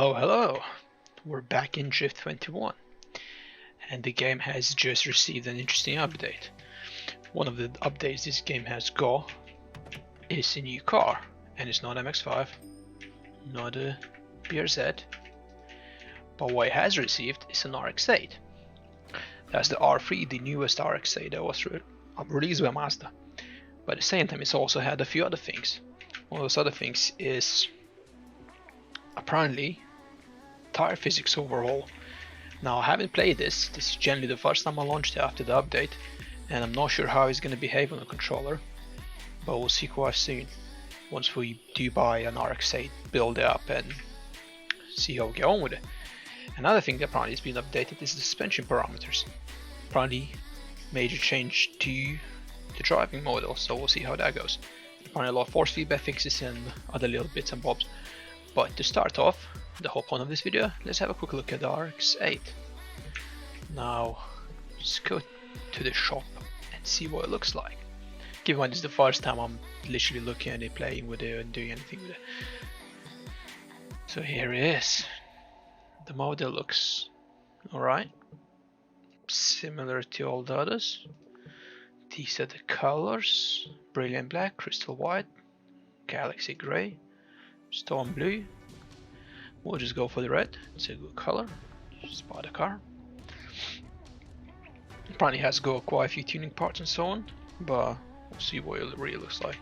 Hello, hello! We're back in DRIFT21 and the game has just received an interesting update. One of the updates this game has got is a new car, and it's not MX-5, not a BRZ, but what it has received is an RX8. That's the R3, the newest RX8 that was released by Mazda. But at the same time it's also had a few other things. One of those other things is apparently tire physics overhaul. Now I haven't played this is generally the first time I launched it after the update, and I'm not sure how it's going to behave on the controller, but we'll see quite soon once we do buy an RX8, build it up and see how we get on with it. Another thing that apparently has been updated is the suspension parameters. Apparently major change to the driving model, so we'll see how that goes. Apparently a lot of force feedback fixes and other little bits and bobs. But to start off, the whole point of this video, let's have a quick look at the RX8. Now, let's go to the shop and see what it looks like. Given that this is the first time I'm literally looking at it, playing with it and doing anything with it. So here it is. The model looks alright. Similar to all the others. These are the colors: brilliant black, crystal white, galaxy grey, storm blue. We'll just go for the red, it's a good color. Just buy the car. Apparently has got quite a few tuning parts and so on, but we'll see what it really looks like.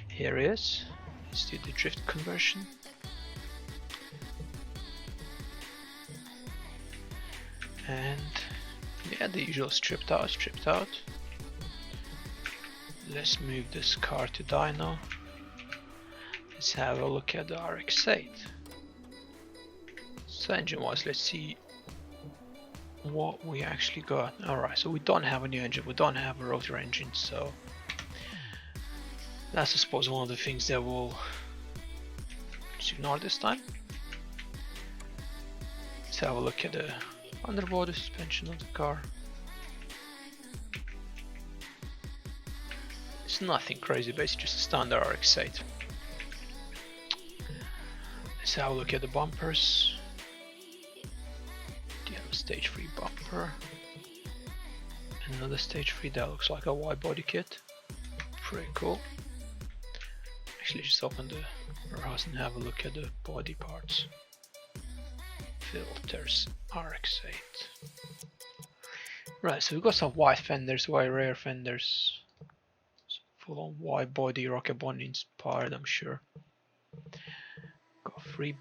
Here it is. Let's do the drift conversion. And yeah, the usual stripped out. Let's move this car to dyno. Let's have a look at the RX8. So engine wise, let's see what we actually got. Alright, so we don't have a new engine, we don't have a rotary engine, so that's I suppose one of the things that we'll just ignore this time. Let's have a look at the underbody suspension of the car. It's nothing crazy, basically just a standard RX8. Let's have a look at the bumpers. Do you have a stage 3 bumper? Another stage 3 that looks like a wide body kit. Pretty cool. Actually just open the warehouse and have a look at the body parts. Filters, RX8. Right, so we've got some wide fenders, wide rear fenders. Full on wide body, rocket body inspired, I'm sure. Got 3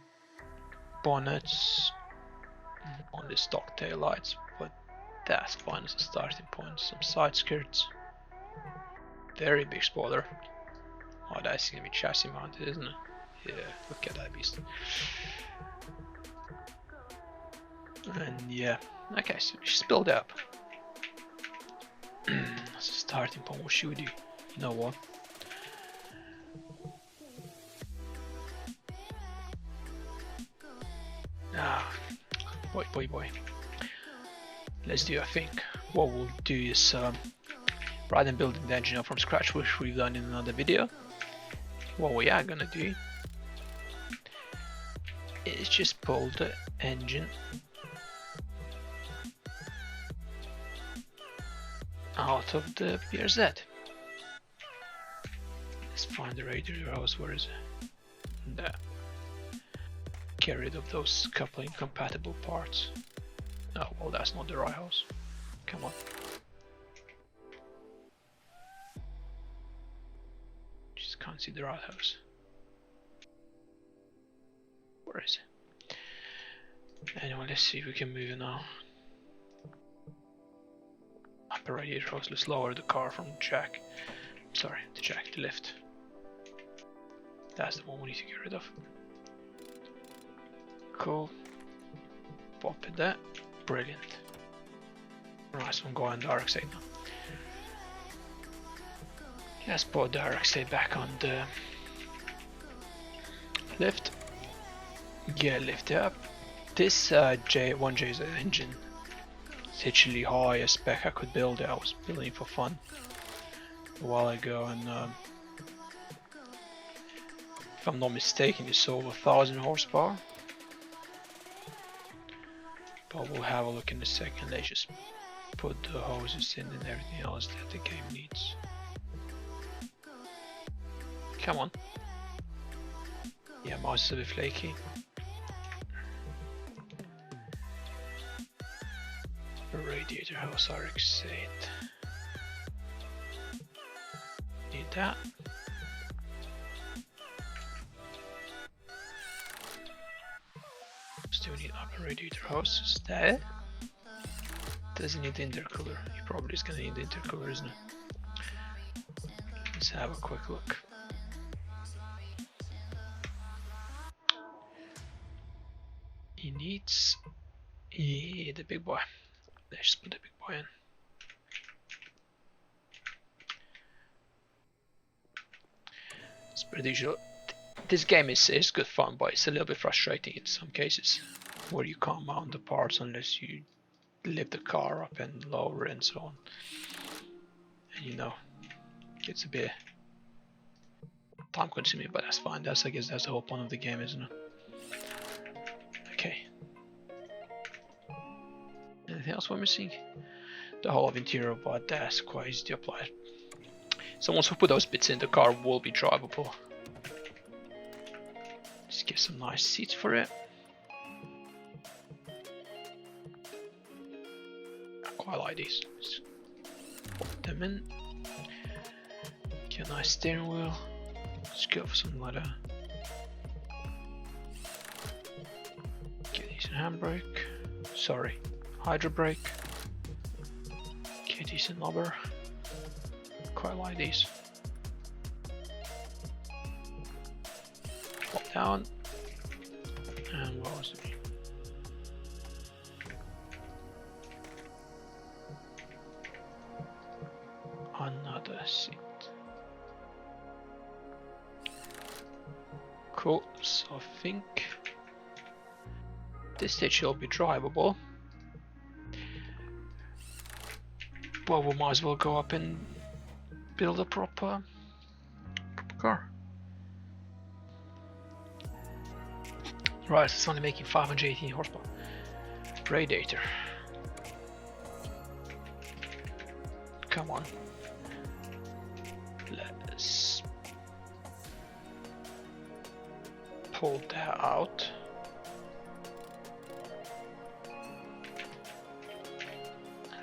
bonnets on the stock tail lights, but that's fine as a starting point. Some side skirts, very big spoiler. Oh, that's gonna be chassis mounted, isn't it? Yeah, look at that beast. And yeah, okay, so just build up. That's a starting point. What should we do? You know what? Boy. Let's do, I think, what we'll do is, rather than building the engine up from scratch, which we've done in another video, what we are gonna do is just pull the engine out of the BRZ. Let's find the radiator house. Where is it? There. Get rid of those couple incompatible parts. Oh, well, that's not the right house. Come on. Just can't see the right house. Where is it? Anyway, let's see if we can move it now. Upper radiator house. Let's lower the car from the jack. Sorry, the lift. That's the one we need to get rid of. Cool. Pop it there. Brilliant. Right, so I'm going to RX8 now. Let's put the RX8 back on the lift. Get lifted up. This J1J's engine is literally highest spec I could build it. I was building it for fun a while ago, and if I'm not mistaken, it's over 1000 horsepower. But we'll have a look in a second. Let's just put the hoses in and everything else that the game needs. Come on. Yeah, mouse is a bit flaky. Radiator hose RX8. Need that. Still need upper radiator hoses. That doesn't need the intercooler. He probably is gonna need the intercooler, isn't it? Let's have a quick look. He needs the big boy. Let's just put the big boy in. It's pretty usual. This game is good fun, but it's a little bit frustrating in some cases, where you can't mount the parts unless you lift the car up and lower and so on. And you know, it's a bit time consuming, but that's fine. I guess that's the whole point of the game, isn't it? Okay. Anything else we're missing? The whole of interior, but that's quite easy to apply. So once we put those bits in, the car will be drivable. Just get some nice seats for it. I quite like these. Just pop them in. Get a nice steering wheel. Let's go for something like that. Get a decent handbrake. Sorry, hydro brake. Get a decent knobber. Quite like these. Pop down. And what was it? Another seat. Cool, so I think this stage will be drivable. But we might as well go up and build a proper car. Right, it's only making 518 horsepower. Radiator. Come on. Let's pull that out.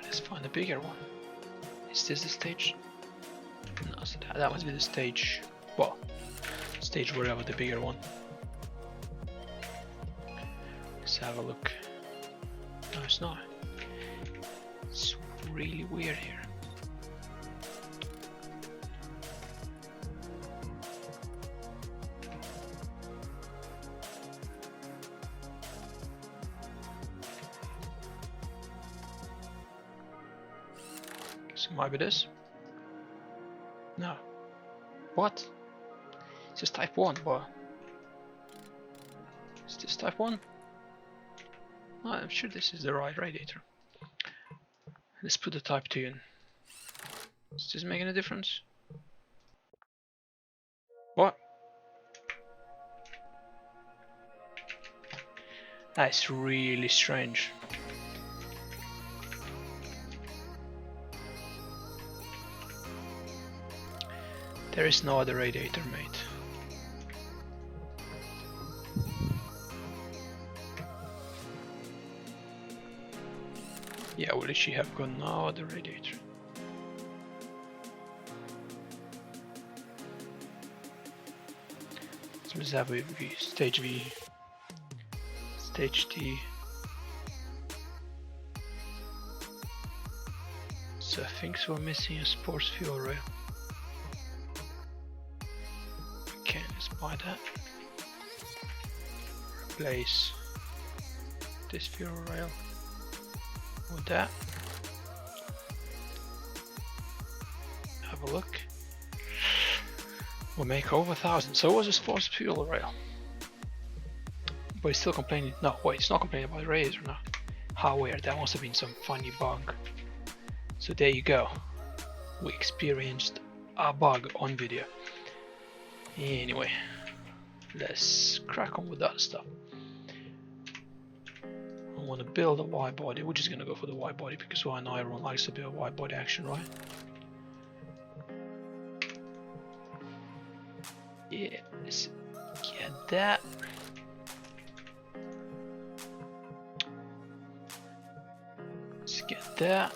Let's find a bigger one. Is this the stage? No, so that must be the stage. Well, stage wherever the bigger one. Let's have a look. No, it's not. It's really weird here. So it might be this. No. What? It's just type 1, but is this type 1? No, I'm sure this is the right radiator. Let's put the type 2 in. Does this make any difference? What? That's really strange. There is no other radiator made. Yeah, we literally have got no other radiator. So let's have a stage V, stage T. So I think we're missing a sports fuel rail. Okay, let's buy that. Replace this fuel rail with that. Have a look. We'll make over 1,000. So it was a sports fuel rail. But it's still complaining. No, wait, it's not complaining about the Radiator now. How weird, that must have been some funny bug. So there you go. We experienced a bug on video. Anyway, let's crack on with that stuff. don't want to build a wide body, we're just gonna go for the wide body because why not? Everyone likes a bit of wide body action, right? Yeah, let's get that. Let's get that.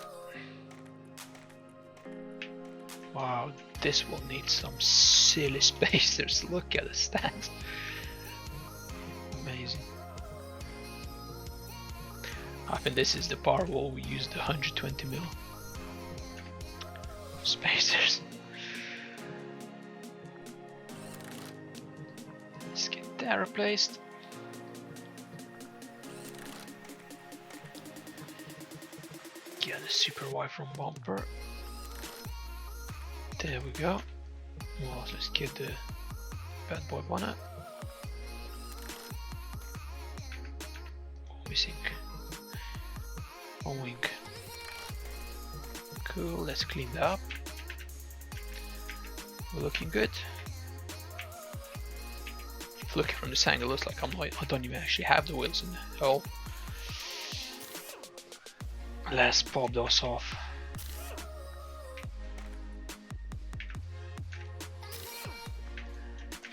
Wow, this will need some silly spacers. Look at the stats. Amazing. I think this is the part where we use the 120mm spacers. Let's get that replaced. Get the super wide front bumper. There we go. Well, let's get the bad boy bonnet. Missing one wing. Cool, let's clean that up. We're looking good. If looking from this angle, it looks like I don't even actually have the wheels in the hole. Let's pop those off.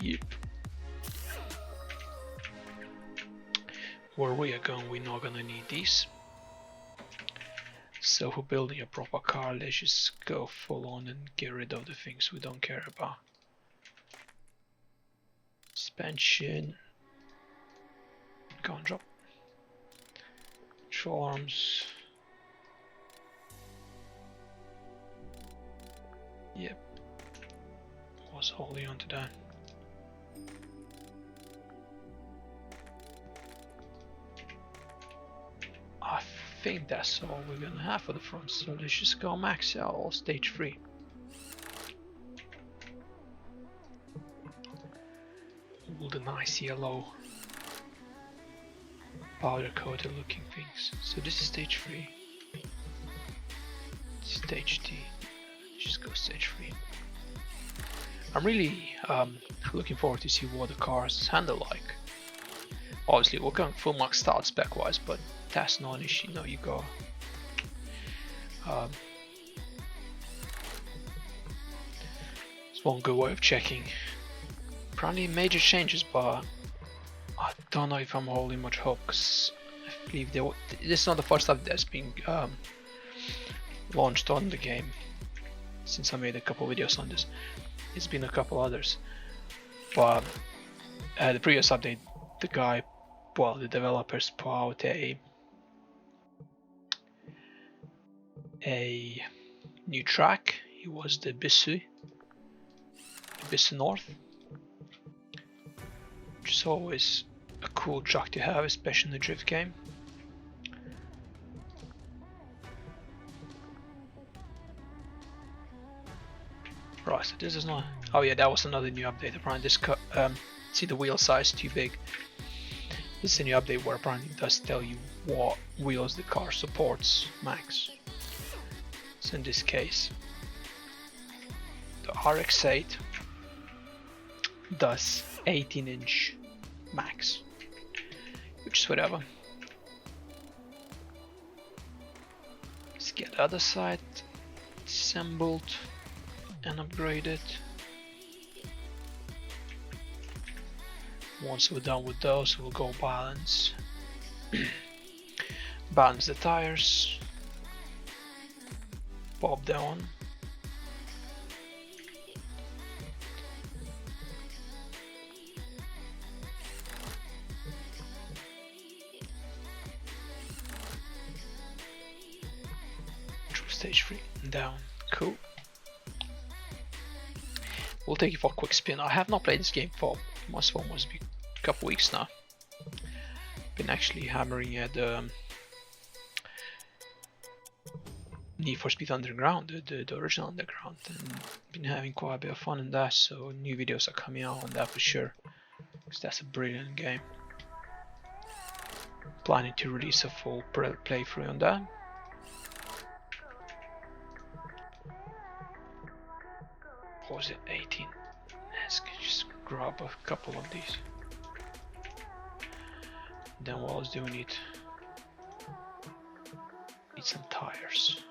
Yep. Where we are going, we're not gonna need these. So for building a proper car, let's just go full on and get rid of the things we don't care about. Suspension. Go and drop. Control arms. Yep. Was holding on to that. I think that's all we're gonna have for the front, so let's just go max out all stage 3. All the nice yellow powder coated looking things. So this is stage 3. Stage D. Just go stage 3. I'm really looking forward to see what the cars handle like. Obviously we're going full maxed out spec wise, but that's not an issue. No, you go. It's one good way of checking. Probably major changes, but I don't know if I'm holding much hope, because I believe this is not the first update that's been launched on the game since I made a couple videos on this. It's been a couple others, but the previous update, the developers put out a new track. It was the Bissu North, which is always a cool track to have, especially in the drift game. Right, so this is not. Oh yeah, that was another new update. Apparently, this see the wheel size too big. This is a new update where apparently it does tell you what wheels the car supports max. So in this case, the RX8 does 18-inch max, which is whatever. Let's get the other side assembled and upgraded. Once we're done with those, we'll go balance the tires, pop that one, stage 3 down. Cool. We'll take it for a quick spin. I have not played this game for must be a couple weeks now. Been actually hammering at Need for Speed Underground, the original Underground, and been having quite a bit of fun in that. So new videos are coming out on that for sure, because that's a brilliant game. Planning to release a full playthrough on that. What was it? 18. Let's just grab a couple of these. Then while I was doing it, Need some tires.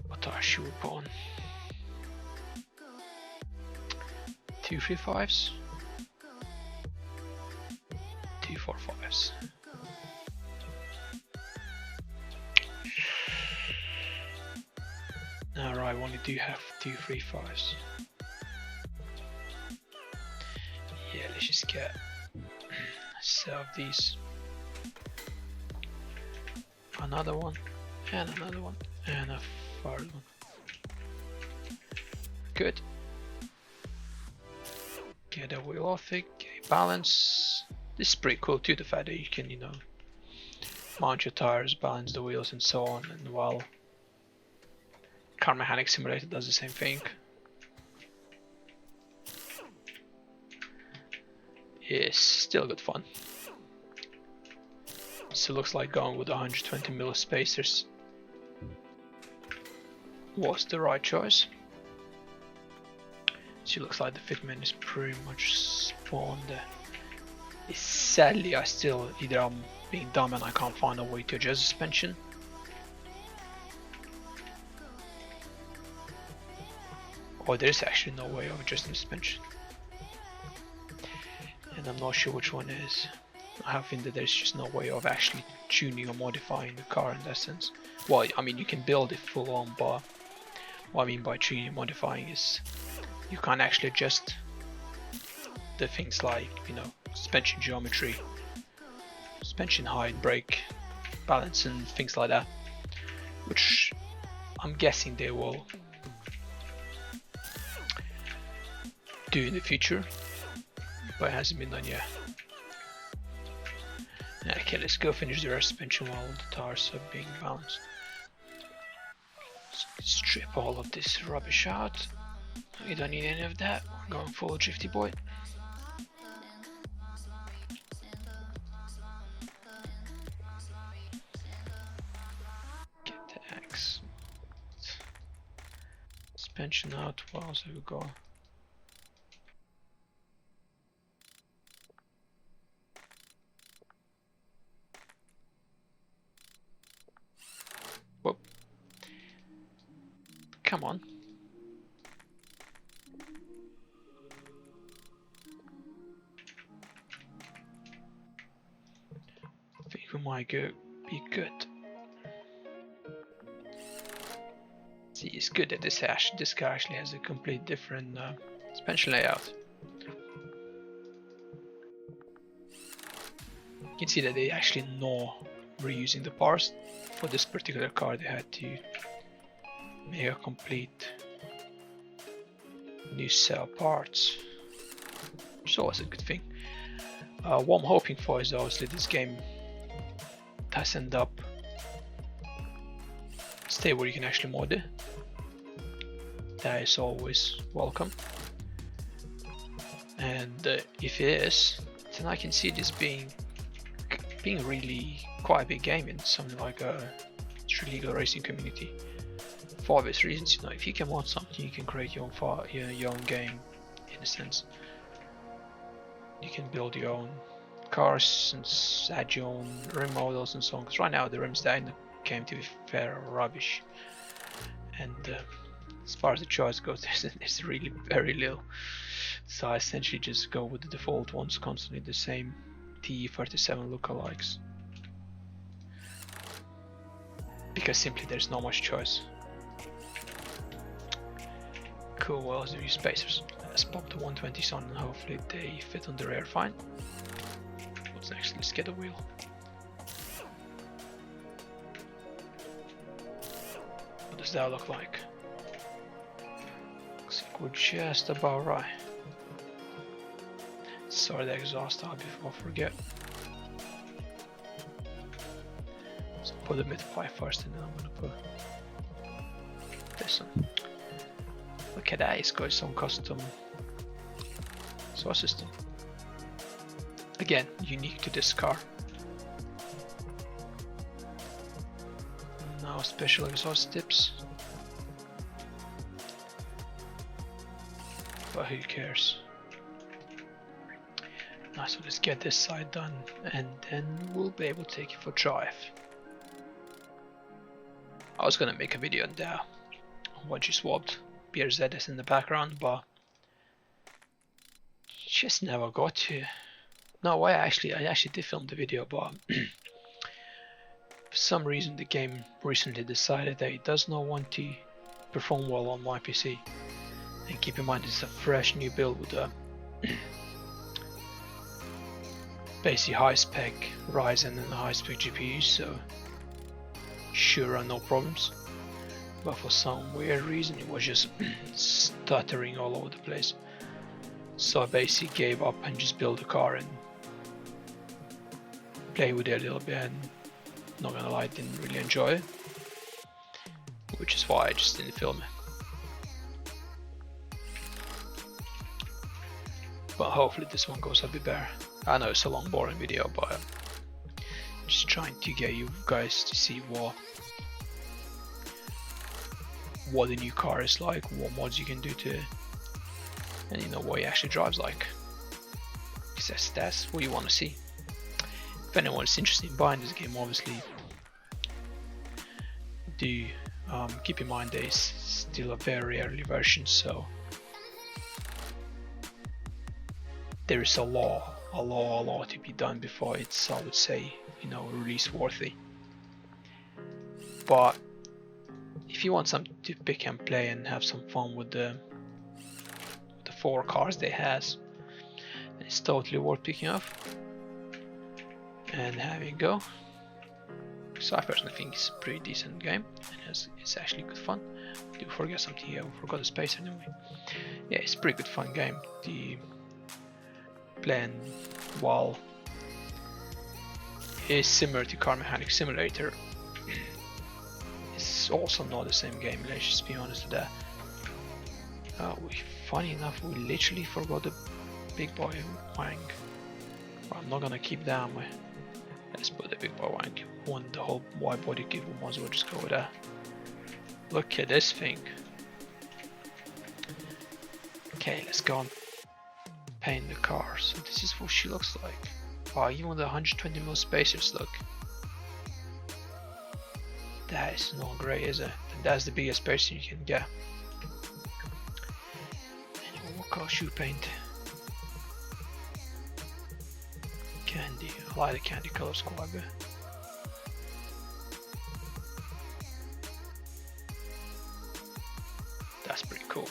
What tire should we put on? 235s? 245s. Alright, we only do have 235s. Yeah, let's just get set of these. Another one, and another one, and a third one. Good. Get a wheel off it, get balance. This is pretty cool too, the fact that you can, you know, mount your tires, balance the wheels and so on, and while Car Mechanic Simulator does the same thing. It's still good fun. So looks like going with 120mm spacers was the right choice. So it looks like the fitment is pretty much spawned there. Sadly, I still, either I'm being dumb and I can't find a way to adjust the suspension, or there's actually no way of adjusting the suspension, and I'm not sure which one is. I have think that there's just no way of actually tuning or modifying the car in that sense. Well, I mean, you can build it full on, but what I mean by tuning and modifying is you can't actually adjust the things like, you know, suspension geometry, suspension height, brake balance and things like that, which I'm guessing they will do in the future, but it hasn't been done yet. Okay, let's go finish the rear suspension while the tires are being balanced. Let's strip all of this rubbish out. We don't need any of that. We're going full drifty boy. Get the axe. Suspension out. What else have we got? Whoop. Come on. I think we might be good. See, it's good that this car actually has a complete different suspension layout. You can see that they actually know reusing the parts. For this particular car, they had to make a complete new set of parts, which is always a good thing. What I'm hoping for is obviously this game does end up stay where you can actually mod it. That is always welcome, and if it is, then I can see this being really quite a big game in something like a street legal racing community. For obvious reasons, you know, if you can mod something, you can create your own game in a sense. You can build your own cars and add your own rim models and so on. Because right now the rims that in the game, to be fair, are rubbish. And as far as the choice goes, there's really very little. So I essentially just go with the default ones, constantly the same TE37 lookalikes, because simply there's not much choice. Cool, well, let's use spacers. Let's pop the 120s on and hopefully they fit on the rear fine. What's next? Let's get a wheel. What does that look like? Looks like we're just about right. Sorry, the exhaust out before I forget. So put the mid-5 first and then I'm gonna put this one. Look at that, it's got its own custom exhaust system. Again, unique to this car. Now special exhaust tips. but who cares? Nice, so let's get this side done, and then we'll be able to take it for a drive. I was gonna make a video on that, what you swapped BRZS in the background, but just never got to. No, I actually did film the video, but for some reason the game recently decided that it does not want to perform well on my PC. And keep in mind, it's a fresh new build with a basically high spec Ryzen and a high spec GPU, so should run no problems. But for some weird reason it was just stuttering all over the place. So I basically gave up and just built a car and play with it a little bit, and not gonna lie, I didn't really enjoy it, which is why I just didn't film it. But hopefully this one goes a bit better. I know it's a long boring video, but just trying to get you guys to see what the new car is like, what mods you can do to it, and you know what it actually drives like, because that's what you want to see. If anyone's interested in buying this game, obviously do keep in mind there is still a very early version, so there is a lot to be done before it's, I would say, you know, release worthy. But if you want something to pick and play and have some fun with the 4 cars they has, then it's totally worth picking up and having a go. So I personally think it's a pretty decent game, and it's actually good fun. Do forget something here, I forgot the space anyway. Yeah, it's a pretty good fun game. The playing while is similar to Car Mechanic Simulator. It's also not the same game, let's just be honest with that. Funny enough, we literally forgot the big boy wang. Well, I'm not gonna keep that on my. Let's put the big boy wang. Want the whole wide body kit, we might as well just go with that. Look at this thing. Okay, let's go and paint the car. So this is what she looks like. Oh, even the 120mm spacers, look. That is not great, is it? And that's the biggest spacer you can get. Anyway, what color should we paint? Candy. I like the candy colors quite a bit. That's pretty cool.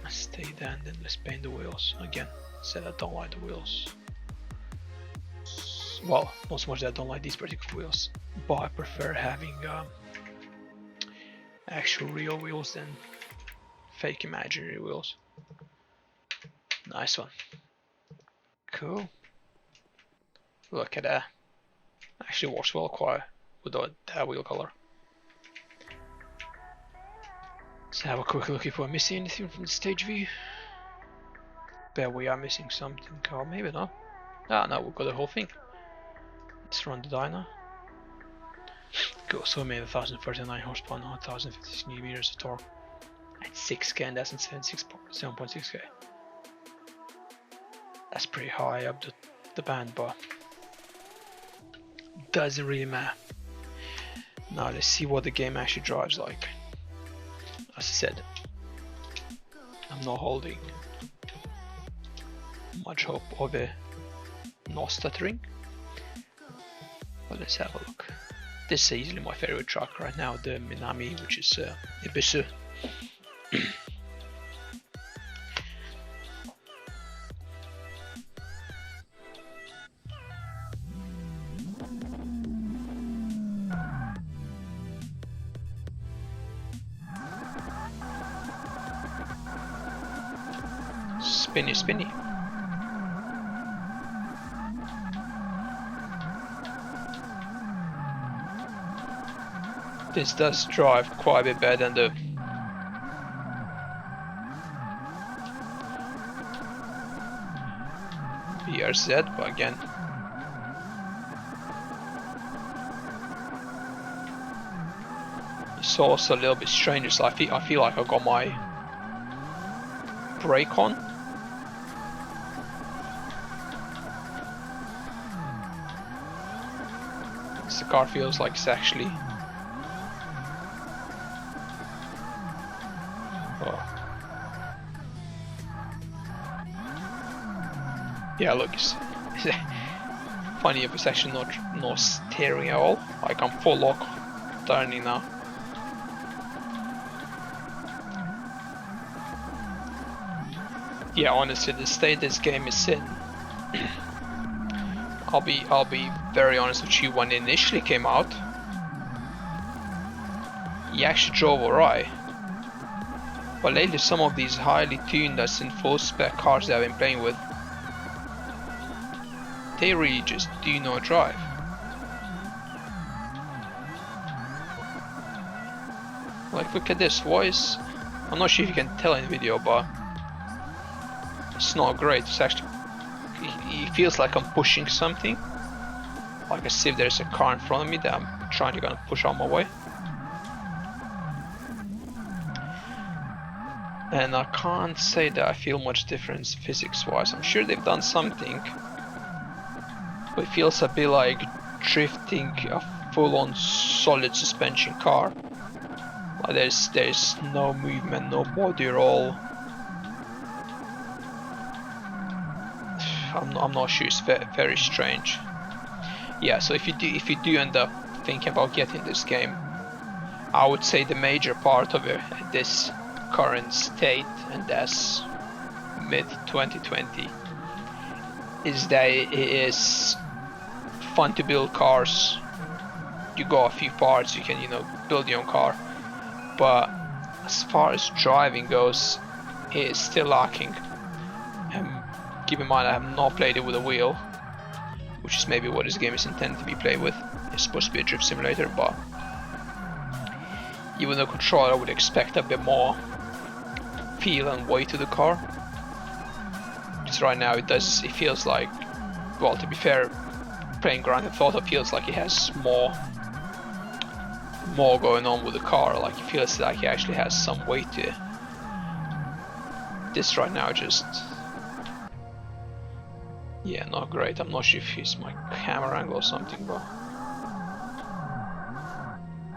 Let's stay there and then let's paint the wheels. Again, said I don't like the wheels. Well, not so much that I don't like these particular wheels, but I prefer having actual real wheels than fake imaginary wheels. Nice one. Cool. Look at that. Actually works well quite with that wheel color. Let's have a quick look if we're missing anything from the stage view. Bet we are missing something, or maybe not. Ah, no, we've got the whole thing. Let's run the dyno. Cool, so we made 1039 horsepower, 1056 Nm of torque, at 6k, and that's in 7.6k. That's pretty high up the band, but doesn't really matter. Now let's see what the game actually drives like. As I said, I'm not holding much hope of it not stuttering. But let's have a look. This is easily my favorite truck right now, the Minami, which is Ibisu. Spinny, spinny. This does drive quite a bit better than the VRZ, but again, it's also a little bit strange. So I feel like I got my brake on. The car feels like it's actually... Oh. Yeah, look, it's funny if it's actually no steering at all. Like I'm full lock turning now. Yeah, honestly, the state this game is in, I'll be very honest with you. When it initially came out, he actually drove alright. But lately, some of these highly tuned as in full spec cars that I've been playing with, they really just do not drive. Like, look at this. Voice. I'm not sure if you can tell in the video, but it's not great. It's actually, it feels like I'm pushing something, like as if there's a car in front of me that I'm trying to kind of push out my way. And I can't say that I feel much difference physics wise. I'm sure they've done something, but it feels a bit like drifting a full-on solid suspension car. Like there's no movement, no body at all. I'm not sure. It's very strange. Yeah. So if you do end up thinking about getting this game, I would say the major part of it at this current state, and that's mid 2020, is that it is fun to build cars. You got a few parts, you can build your own car, but as far as driving goes, it is still lacking. Keep in mind I have not played it with a wheel, which is maybe what this game is intended to be played with. It's supposed to be a drift simulator, but even the controller I would expect a bit more feel and weight to the car. Because right now it feels like, well, to be fair, playing Grand Theft Auto feels like it has more going on with the car. Like it feels like it actually has some weight to it. This right now just, yeah, not great. I'm not sure if it's my camera angle or something, but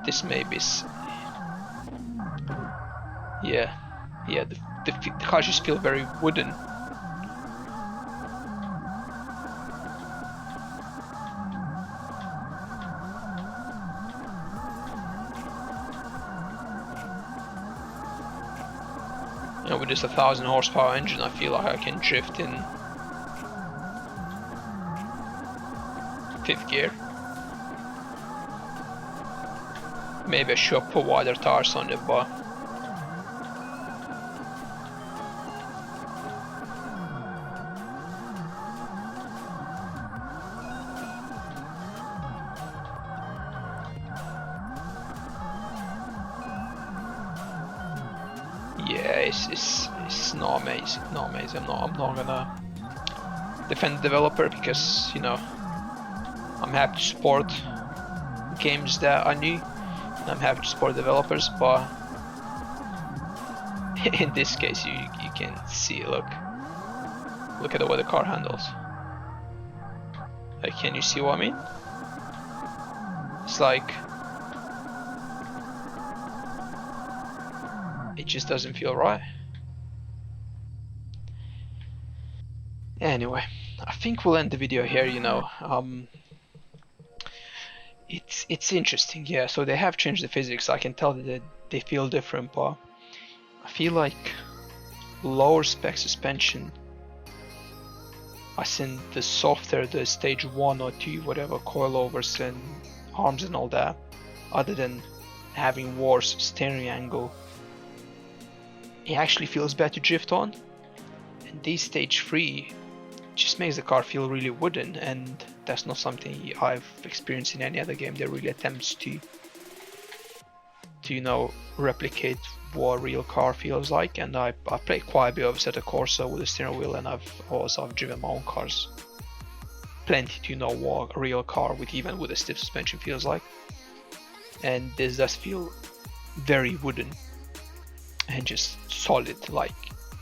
this maybe is, yeah, the cars just feel very wooden. With just 1,000 horsepower engine, I feel like I can drift in 5th gear. Maybe I should put wider tires on it, but yeah, it's not amazing. Not amazing. I'm not gonna defend the developer, because I'm happy to support games that are new, and I'm happy to support developers, but in this case you can see, look at the way the car handles. Like, can you see what I mean? It's like it just doesn't feel right. Anyway, I think we'll end the video here. It's interesting, yeah. So they have changed the physics. I can tell that they feel different, but I feel like lower spec suspension, as in the softer the stage 1 or 2, whatever, coilovers and arms and all that, other than having worse steering angle, it actually feels better to drift on. And this stage 3 just makes the car feel really wooden, and that's not something I've experienced in any other game that really attempts to replicate what a real car feels like. And I played quite a bit of Assetto Corsa with a steering wheel, and I've driven my own cars plenty to know what a real car even with a stiff suspension feels like. And this does feel very wooden and just solid. Like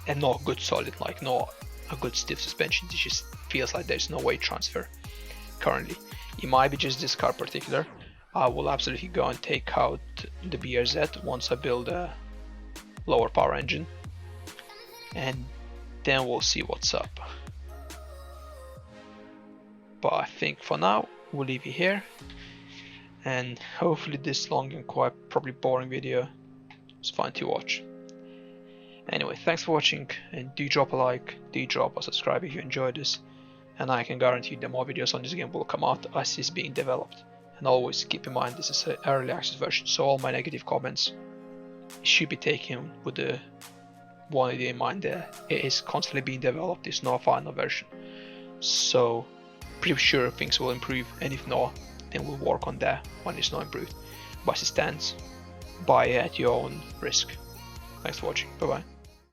and not good solid, like not a good stiff suspension. It just feels like there's no weight transfer currently. It might be just this car particular. I will absolutely go and take out the BRZ once I build a lower power engine, and then we'll see what's up. But I think for now we'll leave it here, and hopefully this long and quite probably boring video was fun to watch. Anyway, thanks for watching, and do drop a like, do drop a subscribe if you enjoyed this, and I can guarantee that more videos on this game will come out as it's being developed. And always keep in mind this is an early access version, so all my negative comments should be taken with the one idea in mind that it is constantly being developed, it's not a final version. So pretty sure things will improve, and if not, then we'll work on that when it's not improved. But as it stands, buy it at your own risk. Thanks for watching, bye bye.